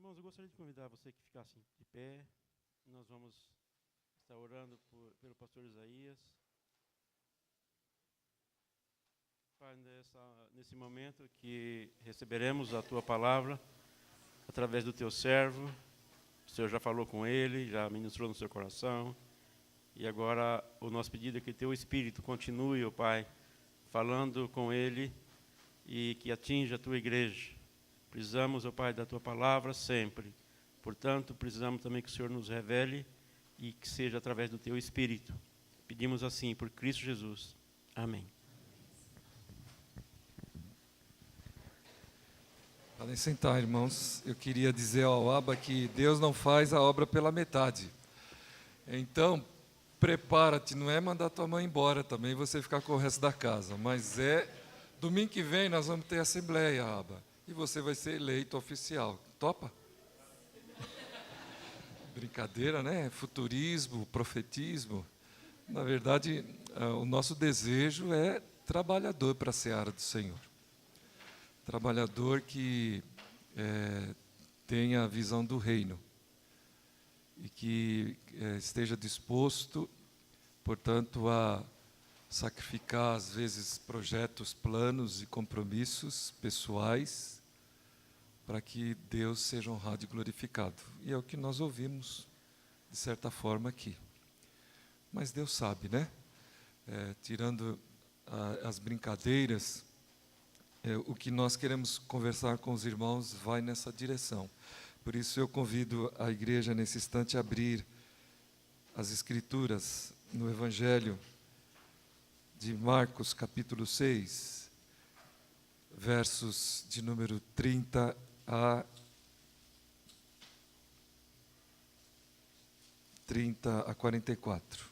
Irmãos, eu gostaria de convidar você que ficasse de pé. Nós vamos estar orando pelo pastor Isaías. Pai, nesse momento que receberemos a Tua palavra através do Teu servo. O Senhor já falou com ele, já ministrou no seu coração. E agora o nosso pedido é que Teu Espírito continue, ó Pai, falando com ele e que atinja a Tua igreja. Precisamos, ó Pai, da Tua palavra sempre. Portanto, precisamos também que o Senhor nos revele e que seja através do Teu Espírito. Pedimos assim, por Cristo Jesus. Amém. Podem sentar, irmãos. Eu queria dizer ao Abba que Deus não faz a obra pela metade. Então, prepara-te, não é mandar tua mãe embora também, você ficar com o resto da casa, mas domingo que vem nós vamos ter assembleia, Abba, e você vai ser eleito oficial. Topa? Brincadeira, né? Futurismo, profetismo. Na verdade, o nosso desejo é trabalhador para a seara do Senhor. Trabalhador que tenha a visão do reino e que esteja disposto, portanto, a sacrificar, às vezes, projetos, planos e compromissos pessoais para que Deus seja honrado e glorificado. E é o que nós ouvimos, de certa forma, aqui. Mas Deus sabe, né? Tirando as brincadeiras, o que nós queremos conversar com os irmãos vai nessa direção. Por isso eu convido a igreja nesse instante a abrir as Escrituras no Evangelho de Marcos, capítulo 6, versos de número 30 a 44.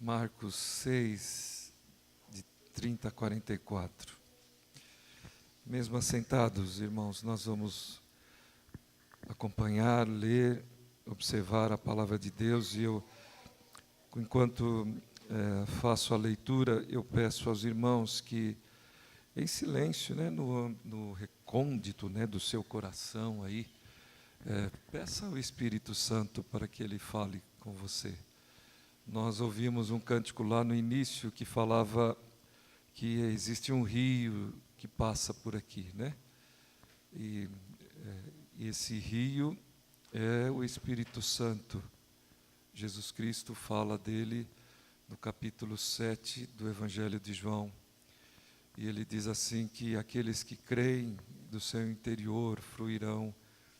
Marcos 6, de 30 a 44. Mesmo assentados, irmãos, nós vamos acompanhar, ler, observar a palavra de Deus. E eu, enquanto faço a leitura, eu peço aos irmãos que, em silêncio, né, no recôndito, né, do seu coração aí, peça ao Espírito Santo para que Ele fale com você. Nós ouvimos um cântico lá no início que falava que existe um rio que passa por aqui, né? E esse rio é o Espírito Santo. Jesus Cristo fala dele no capítulo 7 do Evangelho de João. E ele diz assim que aqueles que creem do seu interior fluirão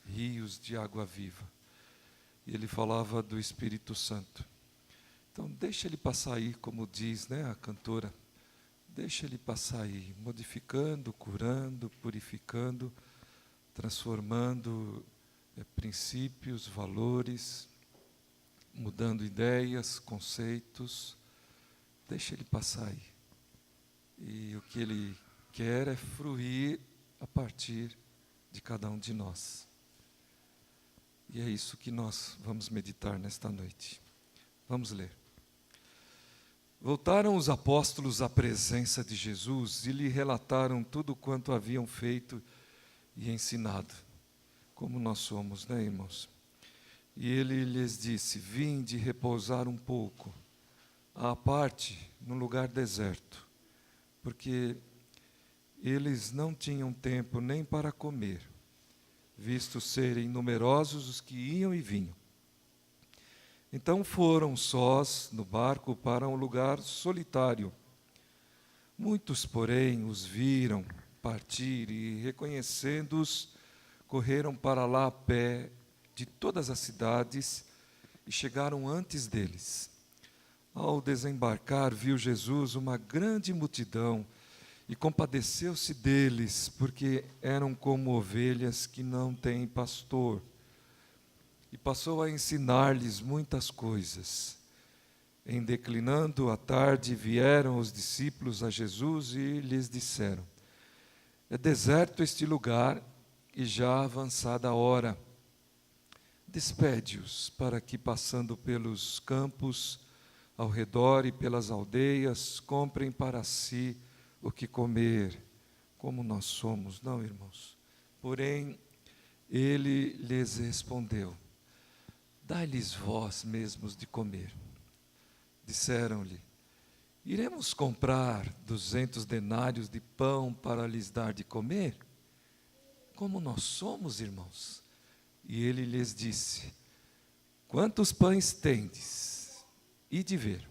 rios de água viva. E ele falava do Espírito Santo. Então, deixa ele passar aí, como diz, né, a cantora. Deixa ele passar aí, modificando, curando, purificando, transformando princípios, valores, mudando ideias, conceitos. Deixa ele passar aí. E o que ele quer é fruir a partir de cada um de nós. E é isso que nós vamos meditar nesta noite. Vamos ler. Voltaram os apóstolos à presença de Jesus e lhe relataram tudo quanto haviam feito e ensinado. Como nós somos, né, irmãos? E ele lhes disse: vinde repousar um pouco, à parte, num lugar deserto, porque eles não tinham tempo nem para comer, visto serem numerosos os que iam e vinham. Então foram sós no barco para um lugar solitário. Muitos, porém, os viram partir e, reconhecendo-os, correram para lá a pé de todas as cidades e chegaram antes deles. Ao desembarcar, viu Jesus uma grande multidão e compadeceu-se deles, porque eram como ovelhas que não têm pastor. E passou a ensinar-lhes muitas coisas. Em declinando a tarde, vieram os discípulos a Jesus e lhes disseram: é deserto este lugar e já avançada a hora. Despede-os para que, passando pelos campos, ao redor e pelas aldeias, comprem para si o que comer, como nós somos, não, irmãos? Porém, ele lhes respondeu: dai-lhes vós mesmos de comer. Disseram-lhe: iremos comprar 200 denários de pão para lhes dar de comer? Como nós somos, irmãos? E ele lhes disse: quantos pães tendes? Ide ver.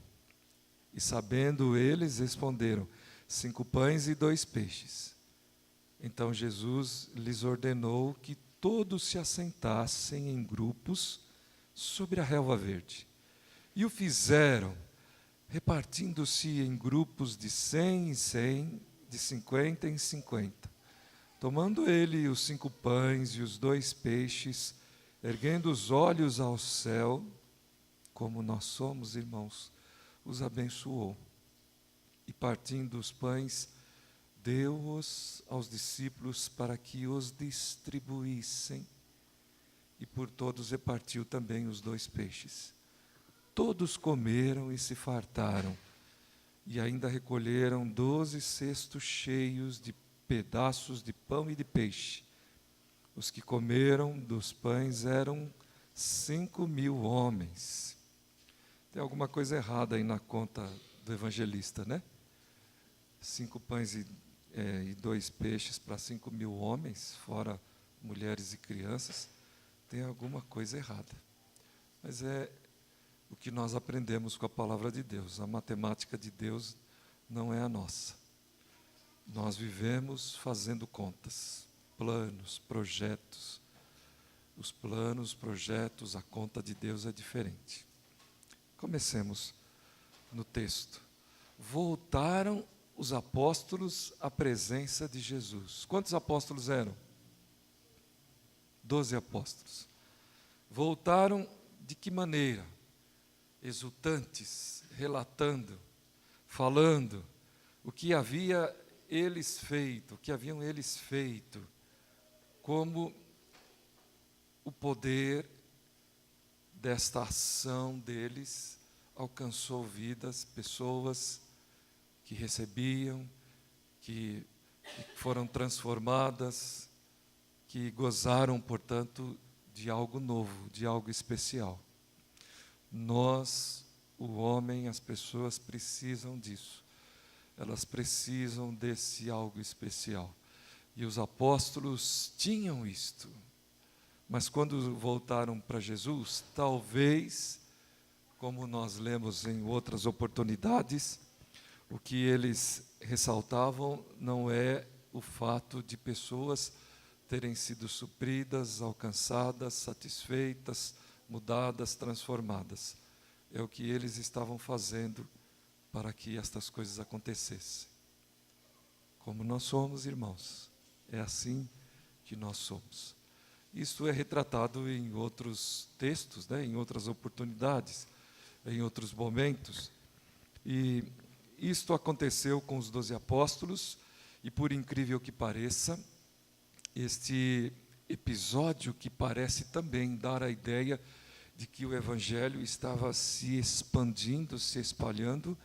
E sabendo eles, responderam: 5 pães e 2 peixes. Então Jesus lhes ordenou que todos se assentassem em grupos sobre a relva verde. E o fizeram, repartindo-se em grupos de 100 em 100, de 50 em 50. Tomando ele os 5 pães e os 2 peixes, erguendo os olhos ao céu, como nós somos, irmãos, os abençoou. E partindo os pães, deu-os aos discípulos para que os distribuíssem. E por todos repartiu também os 2 peixes. Todos comeram e se fartaram, e ainda recolheram 12 cestos cheios de pedaços de pão e de peixe. Os que comeram dos pães eram 5.000 homens. Tem alguma coisa errada aí na conta do evangelista, né? 5 pães e 2 peixes para 5.000 homens, fora mulheres e crianças. Tem alguma coisa errada. Mas é o que nós aprendemos com a palavra de Deus. A matemática de Deus não é a nossa. Nós vivemos fazendo contas, planos, projetos. Os planos, projetos, a conta de Deus é diferente. Comecemos no texto. Voltaram os apóstolos à presença de Jesus. Quantos apóstolos eram? 12 apóstolos. Voltaram de que maneira? Exultantes, relatando, falando o que haviam eles feito, como o poder desta ação deles alcançou vidas, pessoas que recebiam, que foram transformadas, que gozaram, portanto, de algo novo, de algo especial. Nós, o homem, as pessoas precisam disso. Elas precisam desse algo especial. E os apóstolos tinham isto. Mas quando voltaram para Jesus, talvez, como nós lemos em outras oportunidades, o que eles ressaltavam não é o fato de pessoas terem sido supridas, alcançadas, satisfeitas, mudadas, transformadas. É o que eles estavam fazendo para que estas coisas acontecessem. Como nós somos, irmãos, é assim que nós somos. Isso é retratado em outros textos, né, em outras oportunidades, em outros momentos. E isto aconteceu com os 12 apóstolos, e por incrível que pareça, este episódio que parece também dar a ideia de que o Evangelho estava se expandindo, se espalhando,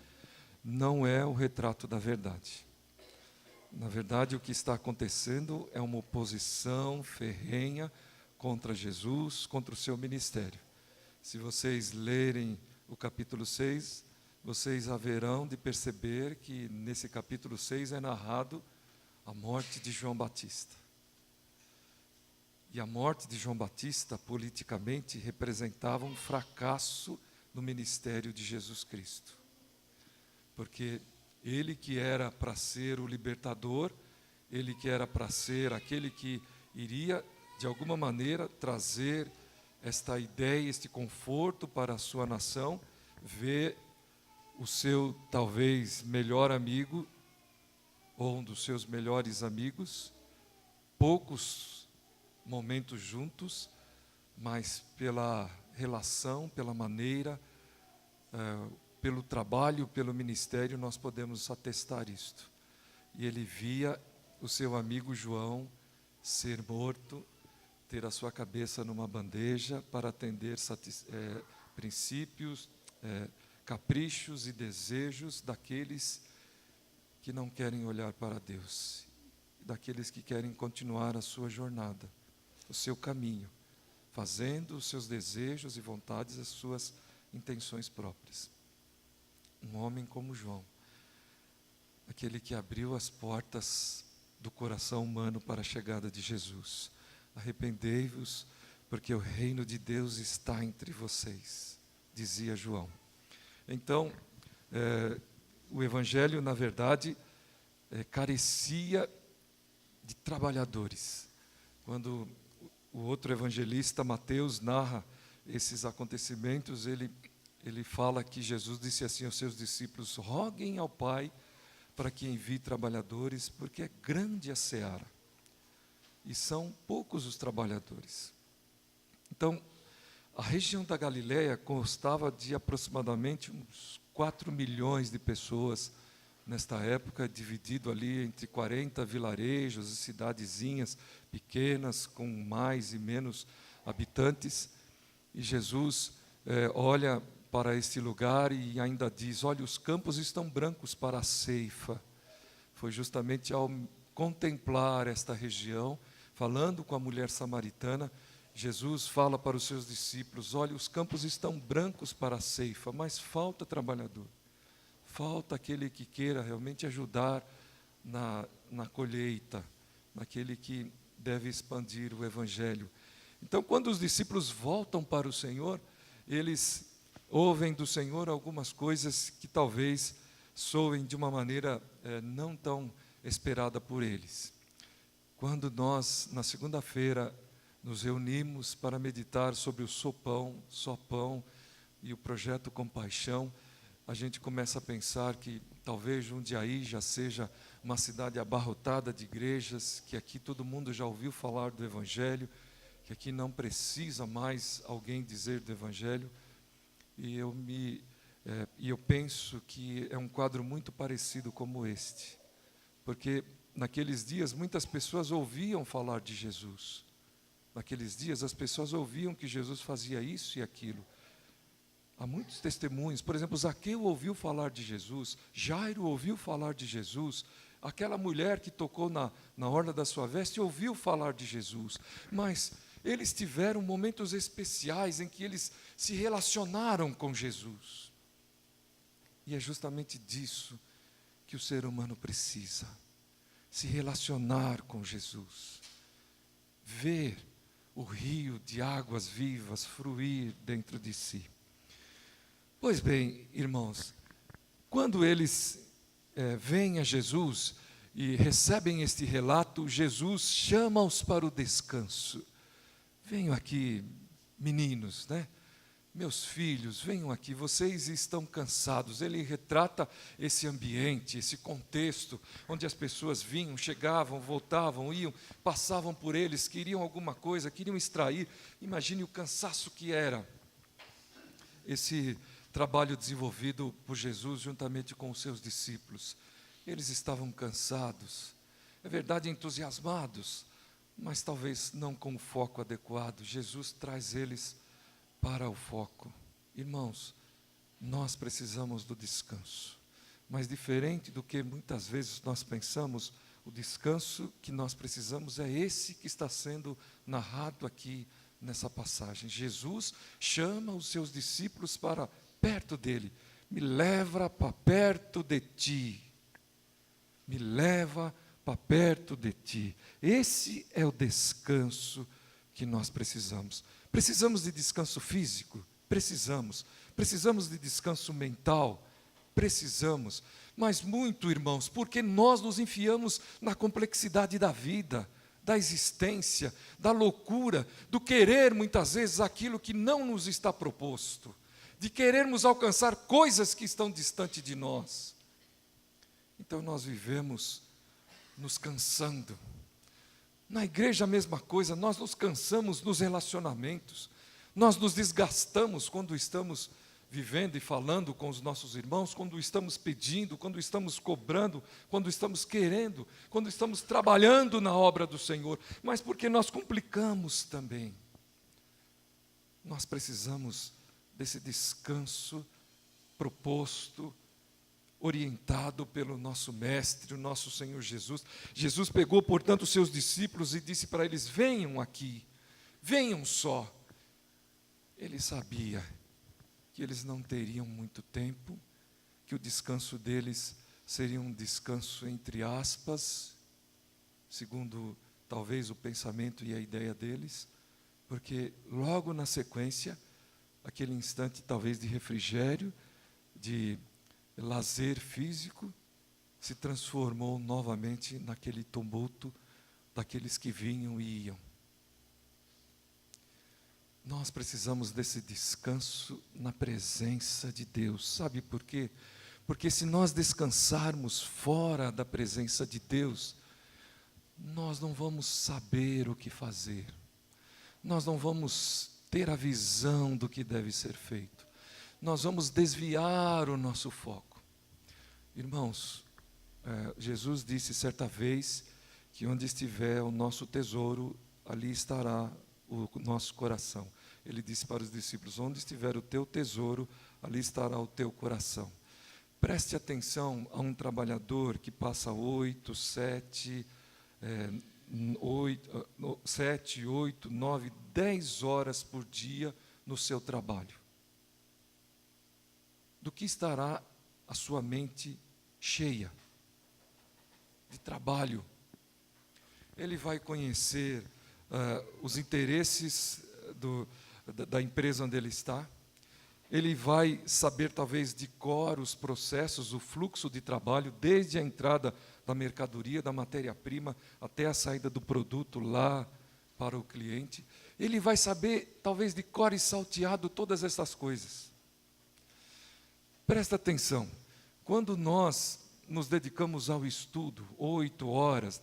não é o retrato da verdade. Na verdade, o que está acontecendo é uma oposição ferrenha contra Jesus, contra o seu ministério. Se vocês lerem o capítulo 6, vocês haverão de perceber que nesse capítulo 6 é narrado a morte de João Batista. E a morte de João Batista, politicamente, representava um fracasso no ministério de Jesus Cristo. Porque ele que era para ser o libertador, ele que era para ser aquele que iria, de alguma maneira, trazer esta ideia, este conforto para a sua nação, vê o seu, talvez, melhor amigo, ou um dos seus melhores amigos, poucos momentos juntos, mas pela relação, pela maneira, pelo trabalho, pelo ministério, nós podemos atestar isto. E ele via o seu amigo João ser morto, ter a sua cabeça numa bandeja para atender princípios, caprichos e desejos daqueles que não querem olhar para Deus, daqueles que querem continuar a sua jornada, o seu caminho, fazendo os seus desejos e vontades as suas intenções próprias. Um homem como João, aquele que abriu as portas do coração humano para a chegada de Jesus. Arrependei-vos, porque o reino de Deus está entre vocês, dizia João. Então, o Evangelho, na verdade, carecia de trabalhadores. Quando o outro evangelista, Mateus, narra esses acontecimentos, ele fala que Jesus disse assim aos seus discípulos: roguem ao Pai para que envie trabalhadores, porque é grande a seara, e são poucos os trabalhadores. Então, a região da Galileia constava de aproximadamente uns 4 milhões de pessoas nesta época, dividido ali entre 40 vilarejos e cidadezinhas pequenas, com mais e menos habitantes. E Jesus olha para este lugar e ainda diz: olha, os campos estão brancos para a ceifa. Foi justamente ao contemplar esta região, falando com a mulher samaritana, Jesus fala para os seus discípulos: olha, os campos estão brancos para a ceifa, mas falta trabalhador. Falta aquele que queira realmente ajudar na colheita, naquele que deve expandir o Evangelho. Então, quando os discípulos voltam para o Senhor, eles ouvem do Senhor algumas coisas que talvez soem de uma maneira não tão esperada por eles. Quando nós, na segunda-feira, nos reunimos para meditar sobre o Só Pão e o projeto Compaixão, a gente começa a pensar que talvez Jundiaí já seja uma cidade abarrotada de igrejas, que aqui todo mundo já ouviu falar do Evangelho, que aqui não precisa mais alguém dizer do Evangelho. E eu penso que é um quadro muito parecido como este, porque naqueles dias muitas pessoas ouviam falar de Jesus. Naqueles dias as pessoas ouviam que Jesus fazia isso e aquilo. Há muitos testemunhos. Por exemplo, Zaqueu ouviu falar de Jesus, Jairo ouviu falar de Jesus, aquela mulher que tocou na orla da sua veste ouviu falar de Jesus, mas eles tiveram momentos especiais em que eles se relacionaram com Jesus. E é justamente disso que o ser humano precisa: se relacionar com Jesus, ver o rio de águas vivas fluir dentro de si. Pois bem, irmãos, quando eles vêm a Jesus e recebem este relato, Jesus chama-os para o descanso. Venham aqui, meninos, né? Meus filhos, venham aqui, vocês estão cansados. Ele retrata esse ambiente, esse contexto, onde as pessoas vinham, chegavam, voltavam, iam, passavam por eles, queriam alguma coisa, queriam extrair. Imagine o cansaço que era esse trabalho desenvolvido por Jesus juntamente com os seus discípulos. Eles estavam cansados, é verdade, entusiasmados, mas talvez não com o foco adequado. Jesus traz eles para o foco. Irmãos, nós precisamos do descanso, mas diferente do que muitas vezes nós pensamos, o descanso que nós precisamos é esse que está sendo narrado aqui nessa passagem. Jesus chama os seus discípulos para perto dele: me leva para perto de ti, me leva para perto de ti. Esse é o descanso que nós precisamos. Precisamos de descanso físico? Precisamos. Precisamos de descanso mental? Precisamos. Mas muito, irmãos, porque nós nos enfiamos na complexidade da vida, da existência, da loucura, do querer muitas vezes aquilo que não nos está proposto, de querermos alcançar coisas que estão distante de nós. Então nós vivemos nos cansando. Na igreja a mesma coisa, nós nos cansamos nos relacionamentos, nós nos desgastamos quando estamos vivendo e falando com os nossos irmãos, quando estamos pedindo, quando estamos cobrando, quando estamos querendo, quando estamos trabalhando na obra do Senhor, mas porque nós complicamos também. Nós precisamos desse descanso proposto, orientado pelo nosso Mestre, o nosso Senhor Jesus. Jesus pegou, portanto, os seus discípulos e disse para eles: venham aqui, venham só. Ele sabia que eles não teriam muito tempo, que o descanso deles seria um descanso entre aspas, segundo talvez o pensamento e a ideia deles, porque logo na sequência, aquele instante talvez de refrigério, de lazer físico, se transformou novamente naquele tumulto daqueles que vinham e iam. Nós precisamos desse descanso na presença de Deus. Sabe por quê? Porque se nós descansarmos fora da presença de Deus, nós não vamos saber o que fazer. Nós não vamos ter a visão do que deve ser feito. Nós vamos desviar o nosso foco. Irmãos, Jesus disse certa vez que onde estiver o nosso tesouro, ali estará o nosso coração. Ele disse para os discípulos: onde estiver o teu tesouro, ali estará o teu coração. Preste atenção a um trabalhador que passa 7, 8, 9, 10 horas por dia no seu trabalho. Do que estará a sua mente cheia? De trabalho. Ele vai conhecer os interesses da empresa onde ele está. Ele vai saber talvez de cor os processos, o fluxo de trabalho, desde a entrada da mercadoria, da matéria-prima, até a saída do produto lá para o cliente. Ele vai saber talvez de cor e salteado todas essas coisas. Presta atenção, quando nós nos dedicamos ao estudo, 8 horas,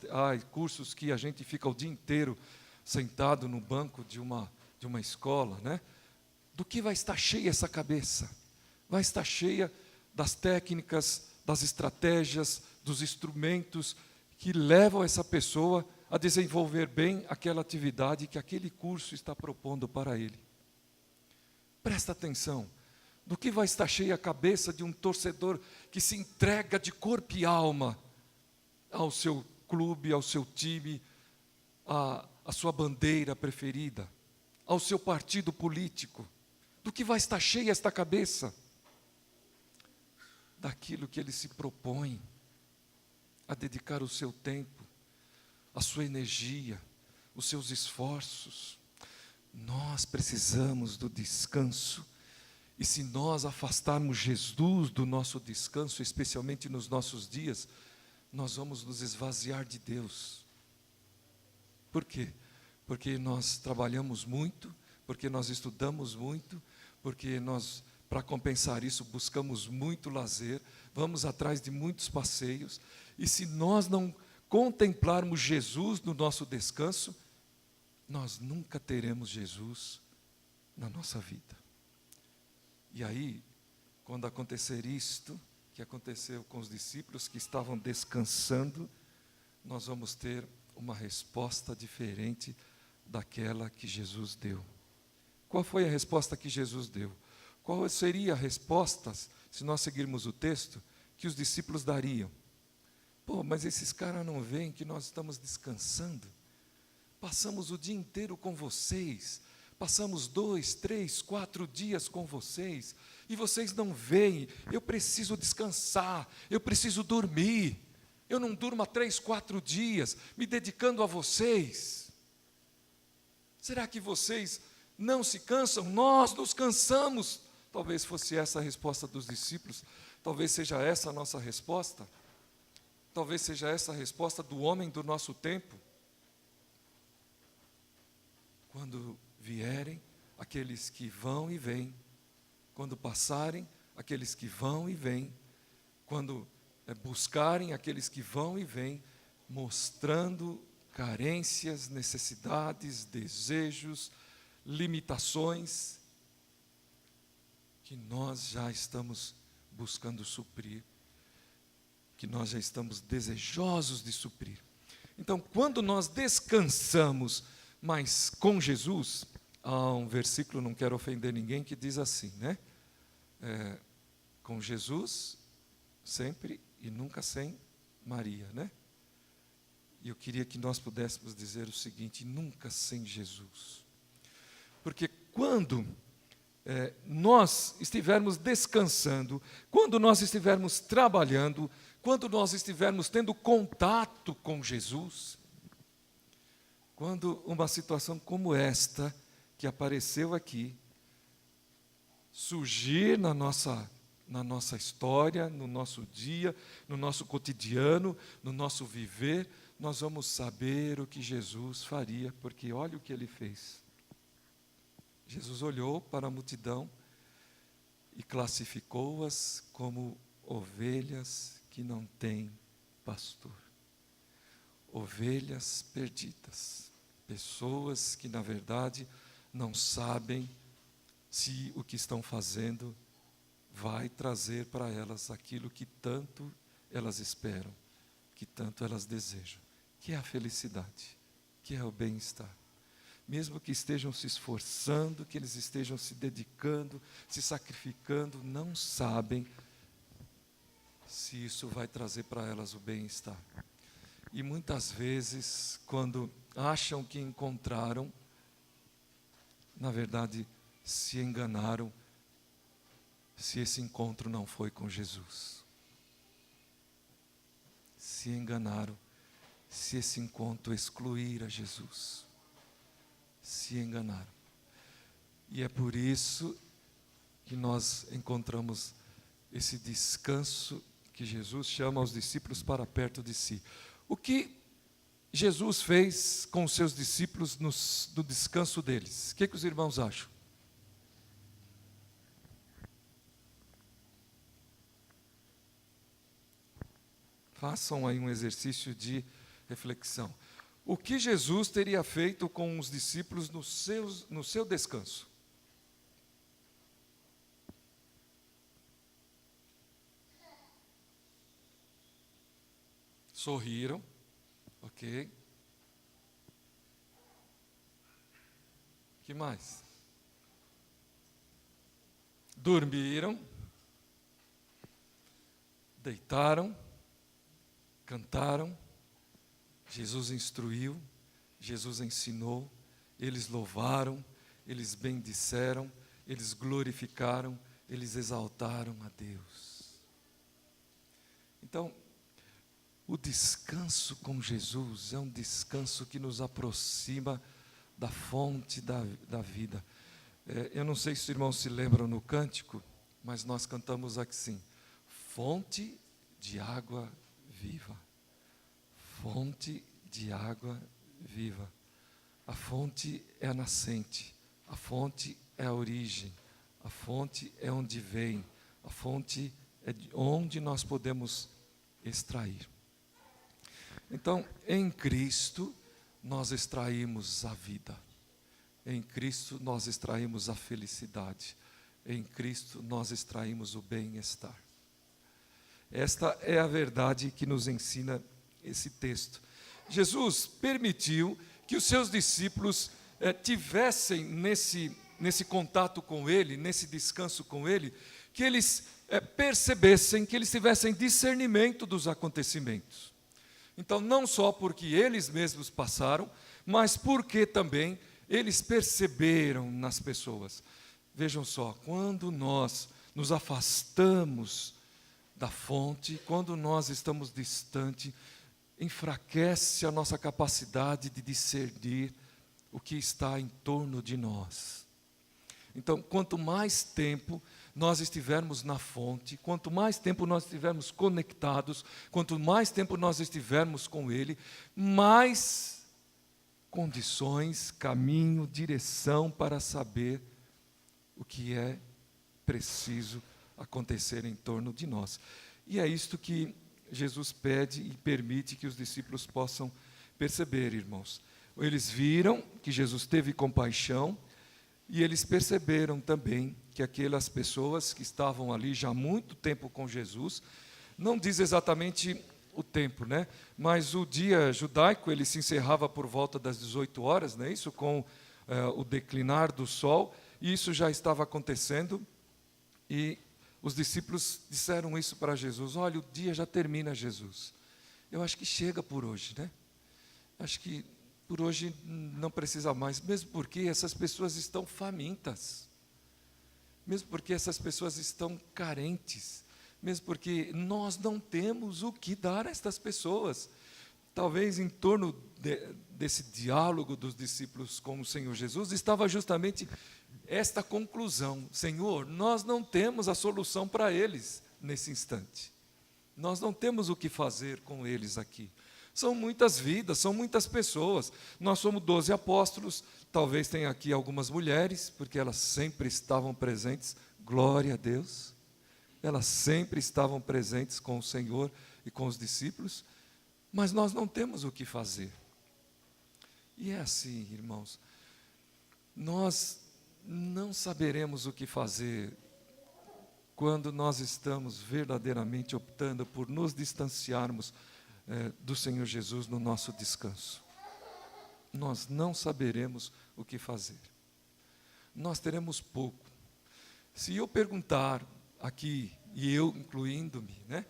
cursos que a gente fica o dia inteiro sentado no banco de uma escola, né? Do que vai estar cheia essa cabeça? Vai estar cheia das técnicas, das estratégias, dos instrumentos que levam essa pessoa a desenvolver bem aquela atividade que aquele curso está propondo para ele. Presta atenção, do que vai estar cheia a cabeça de um torcedor que se entrega de corpo e alma ao seu clube, ao seu time, à sua bandeira preferida, ao seu partido político. Do que vai estar cheia esta cabeça? Daquilo que ele se propõe a dedicar o seu tempo, a sua energia, os seus esforços. Nós precisamos do descanso. E se nós afastarmos Jesus do nosso descanso, especialmente nos nossos dias, nós vamos nos esvaziar de Deus. Por quê? Porque nós trabalhamos muito, porque nós estudamos muito, porque nós, para compensar isso, buscamos muito lazer, vamos atrás de muitos passeios, e se nós não contemplarmos Jesus no nosso descanso, nós nunca teremos Jesus na nossa vida. E aí, quando acontecer isto, que aconteceu com os discípulos que estavam descansando, nós vamos ter uma resposta diferente daquela que Jesus deu. Qual foi a resposta que Jesus deu? Qual seria a resposta, se nós seguirmos o texto, que os discípulos dariam? Mas esses caras não veem que nós estamos descansando? Passamos o dia inteiro com vocês, passamos 2, 3, 4 dias com vocês, e vocês não veem. Eu preciso descansar, eu preciso dormir. Eu não durmo há 3, 4 dias, me dedicando a vocês. Será que vocês não se cansam? Nós nos cansamos. Talvez fosse essa a resposta dos discípulos, talvez seja essa a nossa resposta, talvez seja essa a resposta do homem do nosso tempo. Quando vierem aqueles que vão e vêm, quando passarem aqueles que vão e vêm, quando buscarem aqueles que vão e vêm, mostrando carências, necessidades, desejos, limitações, que nós já estamos buscando suprir, que nós já estamos desejosos de suprir. Então, quando nós descansamos, mas com Jesus, há um versículo, não quero ofender ninguém, que diz assim, né? com Jesus, sempre e nunca sem Maria, né? E eu queria que nós pudéssemos dizer o seguinte: nunca sem Jesus. Porque quando nós estivermos descansando, quando nós estivermos trabalhando, quando nós estivermos tendo contato com Jesus, quando uma situação como esta, que apareceu aqui, surgir na nossa história, no nosso dia, no nosso cotidiano, no nosso viver, nós vamos saber o que Jesus faria, porque olha o que ele fez. Jesus olhou para a multidão e classificou-as como ovelhas que não têm pastor. Ovelhas perdidas. Pessoas que, na verdade, não sabem se o que estão fazendo vai trazer para elas aquilo que tanto elas esperam, que tanto elas desejam, que é a felicidade, que é o bem-estar. Mesmo que estejam se esforçando, que eles estejam se dedicando, se sacrificando, não sabem se isso vai trazer para elas o bem-estar. E muitas vezes, quando acham que encontraram, na verdade, se enganaram, se esse encontro não foi com Jesus. Se enganaram, se esse encontro excluir a Jesus. Se enganaram. E é por isso que nós encontramos esse descanso que Jesus chama os discípulos para perto de si. O que Jesus fez com os seus discípulos no descanso deles? O que os irmãos acham? Façam aí um exercício de reflexão. O que Jesus teria feito com os discípulos no seu descanso? Sorriram, ok? O que mais? Dormiram, deitaram, cantaram. Jesus instruiu, Jesus ensinou, eles louvaram, eles bendisseram, eles glorificaram, eles exaltaram a Deus. Então, o descanso com Jesus é um descanso que nos aproxima da fonte da vida. Eu não sei se os irmãos se lembram no cântico, mas nós cantamos assim: fonte de água viva. Fonte de água viva. A fonte é a nascente, a fonte é a origem, a fonte é onde vem, a fonte é de onde nós podemos extrair. Então, em Cristo, nós extraímos a vida. Em Cristo, nós extraímos a felicidade. Em Cristo, nós extraímos o bem-estar. Esta é a verdade que nos ensina esse texto. Jesus permitiu que os seus discípulos tivessem nesse contato com Ele, nesse descanso com Ele, que eles percebessem, que eles tivessem discernimento dos acontecimentos. Então, não só porque eles mesmos passaram, mas porque também eles perceberam nas pessoas. Vejam só, quando nós nos afastamos da fonte, quando nós estamos distante, enfraquece a nossa capacidade de discernir o que está em torno de nós. Então, quanto mais tempo nós estivermos na fonte, quanto mais tempo nós estivermos conectados, quanto mais tempo nós estivermos com Ele, mais condições, caminho, direção para saber o que é preciso acontecer em torno de nós. E é isto que Jesus pede e permite que os discípulos possam perceber, irmãos. Eles viram que Jesus teve compaixão e eles perceberam também que aquelas pessoas que estavam ali já há muito tempo com Jesus, não diz exatamente o tempo, né? Mas o dia judaico ele se encerrava por volta das 18 horas, né? Isso com o declinar do sol, e isso já estava acontecendo. E Os discípulos disseram isso para Jesus: olha, o dia já termina, Jesus. Eu acho que chega por hoje, né? Acho que por hoje não precisa mais, mesmo porque essas pessoas estão famintas, mesmo porque essas pessoas estão carentes, mesmo porque nós não temos o que dar a estas pessoas. Talvez em torno desse diálogo dos discípulos com o Senhor Jesus estava justamente esta conclusão: Senhor, nós não temos a solução para eles nesse instante. Nós não temos o que fazer com eles aqui. São muitas vidas, são muitas pessoas. Nós somos 12 apóstolos, talvez tenha aqui algumas mulheres, porque elas sempre estavam presentes, glória a Deus. Elas sempre estavam presentes com o Senhor e com os discípulos, mas nós não temos o que fazer. E é assim, irmãos, nós não saberemos o que fazer quando nós estamos verdadeiramente optando por nos distanciarmos do Senhor Jesus no nosso descanso. Nós não saberemos o que fazer. Nós teremos pouco. Se eu perguntar aqui, e eu incluindo-me, né,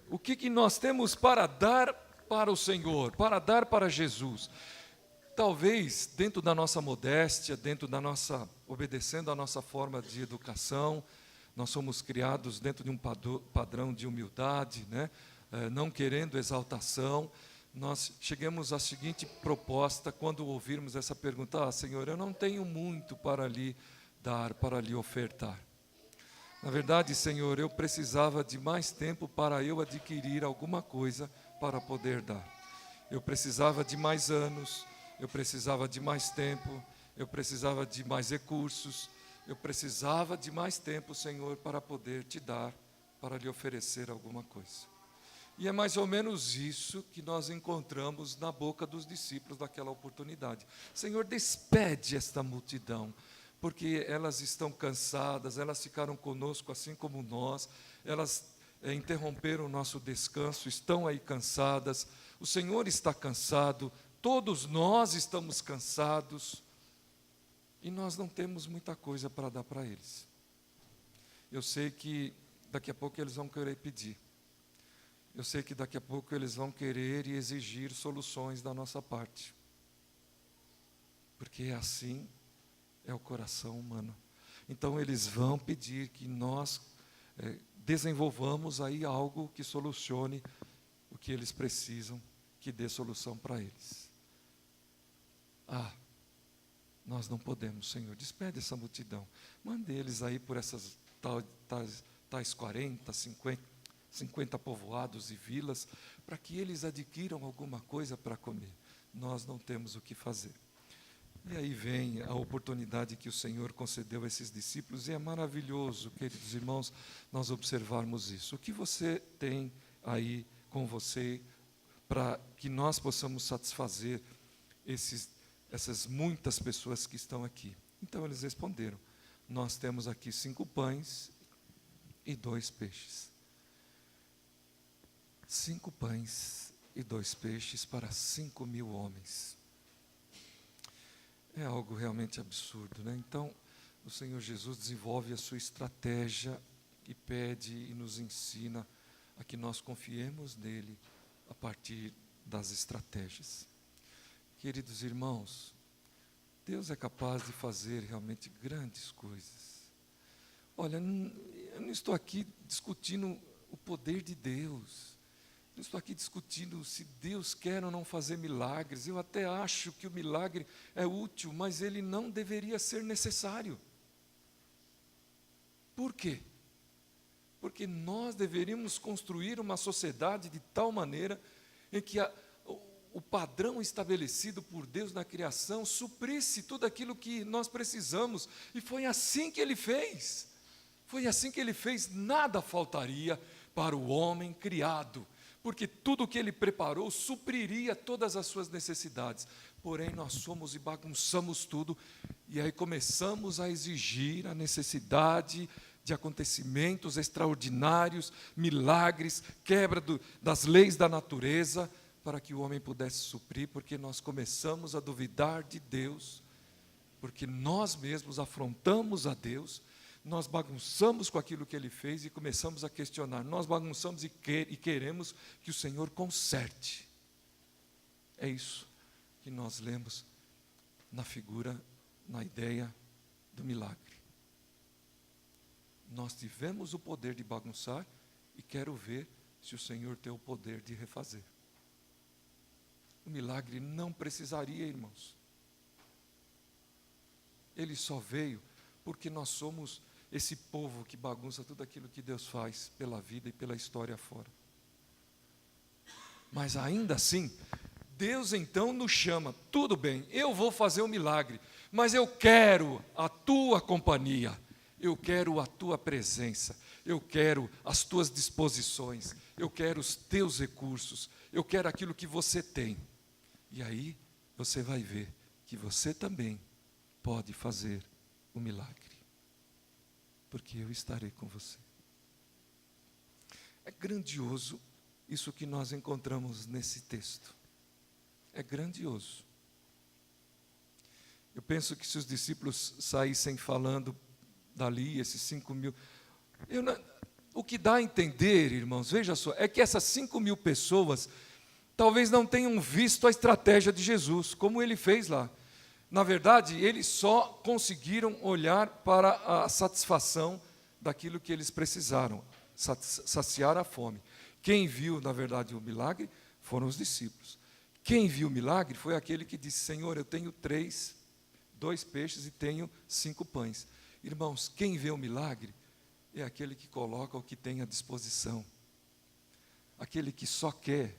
o que nós temos para dar para o Senhor, para dar para Jesus? Talvez, dentro da nossa modéstia, dentro da nossa, obedecendo a nossa forma de educação, nós somos criados dentro de um padrão de humildade, né? Não querendo exaltação, nós chegamos à seguinte proposta, quando ouvirmos essa pergunta: Senhor, eu não tenho muito para lhe dar, para lhe ofertar. Na verdade, Senhor, eu precisava de mais tempo para eu adquirir alguma coisa para poder dar. Eu precisava de mais anos, eu precisava de mais tempo, eu precisava de mais recursos, eu precisava de mais tempo, Senhor, para poder te dar, para lhe oferecer alguma coisa. E é mais ou menos isso que nós encontramos na boca dos discípulos daquela oportunidade. Senhor, despede esta multidão, porque elas estão cansadas, elas ficaram conosco assim como nós, elas interromperam o nosso descanso, estão aí cansadas, o Senhor está cansado, todos nós estamos cansados, e nós não temos muita coisa para dar para eles. Eu sei que daqui a pouco eles vão querer pedir. Eu sei que daqui a pouco eles vão querer e exigir soluções da nossa parte. Porque assim é o coração humano. Então eles vão pedir que nós desenvolvamos aí algo que solucione o que eles precisam, que dê solução para eles. Nós não podemos, Senhor, despede essa multidão. Mande eles aí por essas tais 40, 50 povoados e vilas, para que eles adquiram alguma coisa para comer. Nós não temos o que fazer. E aí vem a oportunidade que o Senhor concedeu a esses discípulos, e é maravilhoso, queridos irmãos, nós observarmos isso. O que você tem aí com você, para que nós possamos satisfazer essas muitas pessoas que estão aqui? Então eles responderam: nós temos aqui 5 pães e 2 peixes. 5 pães e 2 peixes para 5.000 homens. É algo realmente absurdo, né? Então, o Senhor Jesus desenvolve a sua estratégia e pede e nos ensina a que nós confiemos nele a partir das estratégias. Queridos irmãos, Deus é capaz de fazer realmente grandes coisas. Olha, eu não estou aqui discutindo o poder de Deus. Eu estou aqui discutindo se Deus quer ou não fazer milagres. Eu até acho que o milagre é útil, mas ele não deveria ser necessário. Por quê? Porque nós deveríamos construir uma sociedade de tal maneira em que o padrão estabelecido por Deus na criação suprisse tudo aquilo que nós precisamos. E foi assim que ele fez. Foi assim que ele fez. Nada faltaria para o homem criado, porque tudo o que ele preparou supriria todas as suas necessidades. Porém, nós somos e bagunçamos tudo, e aí começamos a exigir a necessidade de acontecimentos extraordinários, milagres, quebra das leis da natureza, para que o homem pudesse suprir, porque nós começamos a duvidar de Deus, porque nós mesmos afrontamos a Deus, nós bagunçamos com aquilo que Ele fez e começamos a questionar. Nós bagunçamos e queremos que o Senhor conserte. É isso que nós lemos na figura, na ideia do milagre. Nós tivemos o poder de bagunçar e quero ver se o Senhor tem o poder de refazer. O milagre não precisaria, irmãos. Ele só veio porque nós somos esse povo que bagunça tudo aquilo que Deus faz pela vida e pela história fora. Mas ainda assim, Deus então nos chama, tudo bem, eu vou fazer um milagre, mas eu quero a tua companhia, eu quero a tua presença, eu quero as tuas disposições, eu quero os teus recursos, eu quero aquilo que você tem. E aí você vai ver que você também pode fazer o milagre, porque eu estarei com você. É grandioso isso que nós encontramos nesse texto. É grandioso. Eu penso que se os discípulos saíssem falando dali, esses 5.000... O que dá a entender, irmãos, veja só, é que essas 5.000 pessoas talvez não tenham visto a estratégia de Jesus, como ele fez lá. Na verdade, eles só conseguiram olhar para a satisfação daquilo que eles precisaram, saciar a fome. Quem viu, na verdade, o milagre foram os discípulos. Quem viu o milagre foi aquele que disse: Senhor, eu tenho 2 peixes e tenho 5 pães. Irmãos, quem vê o milagre é aquele que coloca o que tem à disposição. Aquele que só quer,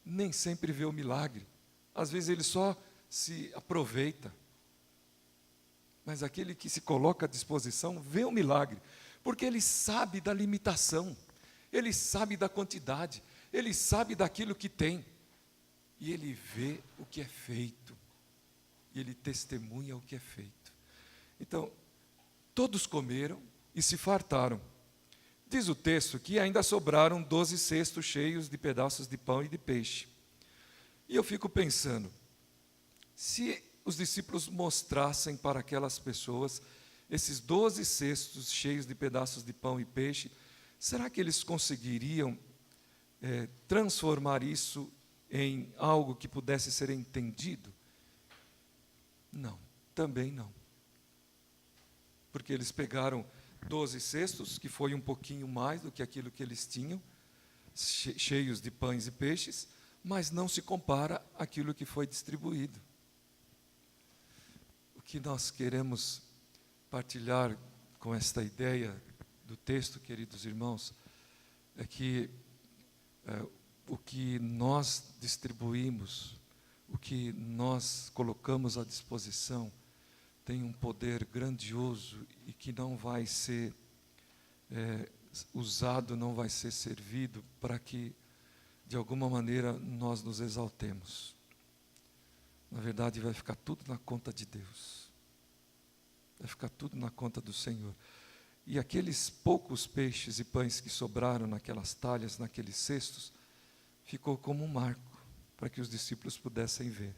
nem sempre vê o milagre. Às vezes ele só se aproveita. Mas aquele que se coloca à disposição vê o milagre, porque ele sabe da limitação, ele sabe da quantidade, ele sabe daquilo que tem. E ele vê o que é feito, e ele testemunha o que é feito. Então, todos comeram e se fartaram. Diz o texto que ainda sobraram 12 cestos cheios de pedaços de pão e de peixe. E eu fico pensando, se os discípulos mostrassem para aquelas pessoas esses 12 cestos cheios de pedaços de pão e peixe, será que eles conseguiriam transformar isso em algo que pudesse ser entendido? Não, também não. Porque eles pegaram 12 cestos, que foi um pouquinho mais do que aquilo que eles tinham, cheios de pães e peixes, mas não se compara àquilo que foi distribuído. O que nós queremos partilhar com esta ideia do texto, queridos irmãos, é que o que nós distribuímos, o que nós colocamos à disposição, tem um poder grandioso e que não vai ser usado, não vai ser servido para que, de alguma maneira, nós nos exaltemos. Na verdade, vai ficar tudo na conta de Deus. Vai ficar tudo na conta do Senhor. E aqueles poucos peixes e pães que sobraram naquelas talhas, naqueles cestos, ficou como um marco para que os discípulos pudessem ver.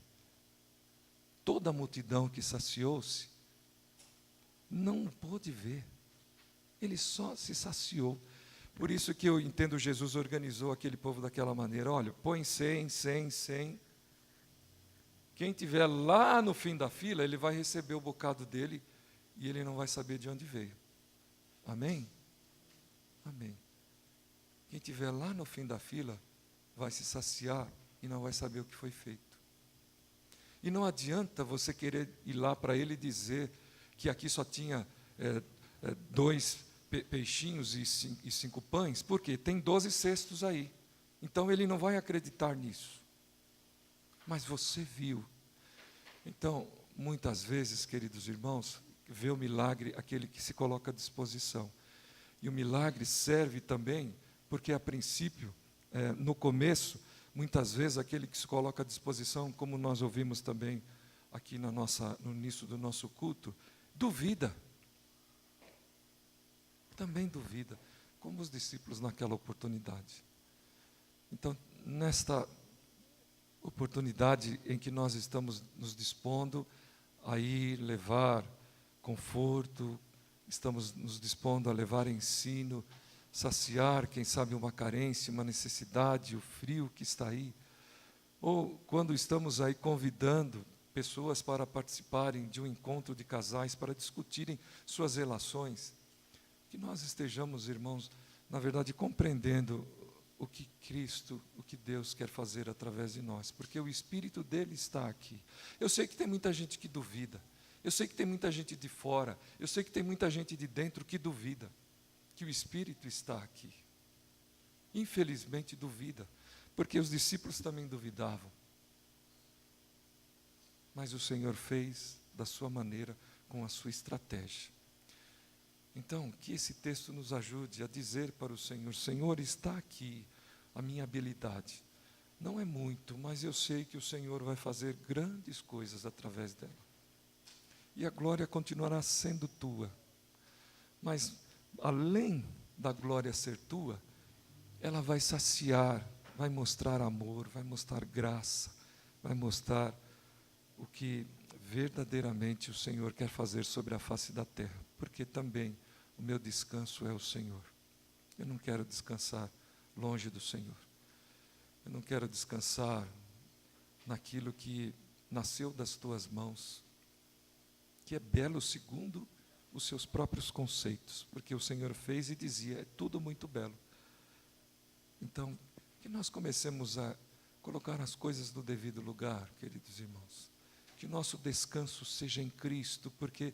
Toda a multidão que saciou-se não pôde ver. Ele só se saciou. Por isso que eu entendo, Jesus organizou aquele povo daquela maneira. Olha, põe 100, 100, 100. Quem estiver lá no fim da fila, ele vai receber o bocado dele e ele não vai saber de onde veio. Amém? Amém. Quem estiver lá no fim da fila vai se saciar e não vai saber o que foi feito. E não adianta você querer ir lá para ele dizer que aqui só tinha 2 peixinhos e 5 pães, porque tem 12 cestos aí. Então ele não vai acreditar nisso. Mas você viu. Então, muitas vezes, queridos irmãos, vê o milagre aquele que se coloca à disposição. E o milagre serve também, porque a princípio, no começo, muitas vezes aquele que se coloca à disposição, como nós ouvimos também aqui no início do nosso culto, duvida. Também duvida, como os discípulos naquela oportunidade. Então, nesta oportunidade em que nós estamos nos dispondo a ir levar conforto, estamos nos dispondo a levar ensino, saciar, quem sabe, uma carência, uma necessidade, o frio que está aí. Ou quando estamos aí convidando pessoas para participarem de um encontro de casais, para discutirem suas relações, que nós estejamos, irmãos, na verdade, compreendendo o que Cristo, o que Deus quer fazer através de nós, porque o Espírito dele está aqui. Eu sei que tem muita gente que duvida, eu sei que tem muita gente de fora, eu sei que tem muita gente de dentro que duvida, que o Espírito está aqui. Infelizmente duvida, porque os discípulos também duvidavam. Mas o Senhor fez da sua maneira, com a sua estratégia. Então, que esse texto nos ajude a dizer para o Senhor: Senhor, está aqui a minha habilidade. Não é muito, mas eu sei que o Senhor vai fazer grandes coisas através dela. E a glória continuará sendo tua. Mas, além da glória ser tua, ela vai saciar, vai mostrar amor, vai mostrar graça, vai mostrar o que verdadeiramente o Senhor quer fazer sobre a face da terra. Porque também o meu descanso é o Senhor. Eu não quero descansar longe do Senhor. Eu não quero descansar naquilo que nasceu das tuas mãos, que é belo segundo os seus próprios conceitos, porque o Senhor fez e dizia: é tudo muito belo. Então, que nós comecemos a colocar as coisas no devido lugar, queridos irmãos. Que nosso descanso seja em Cristo, porque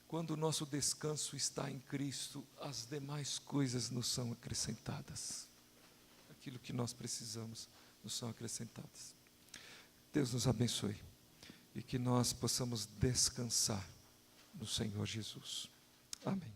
quando o nosso descanso está em Cristo, as demais coisas nos são acrescentadas. Aquilo que nós precisamos nos são acrescentadas. Deus nos abençoe e que nós possamos descansar no Senhor Jesus. Amém.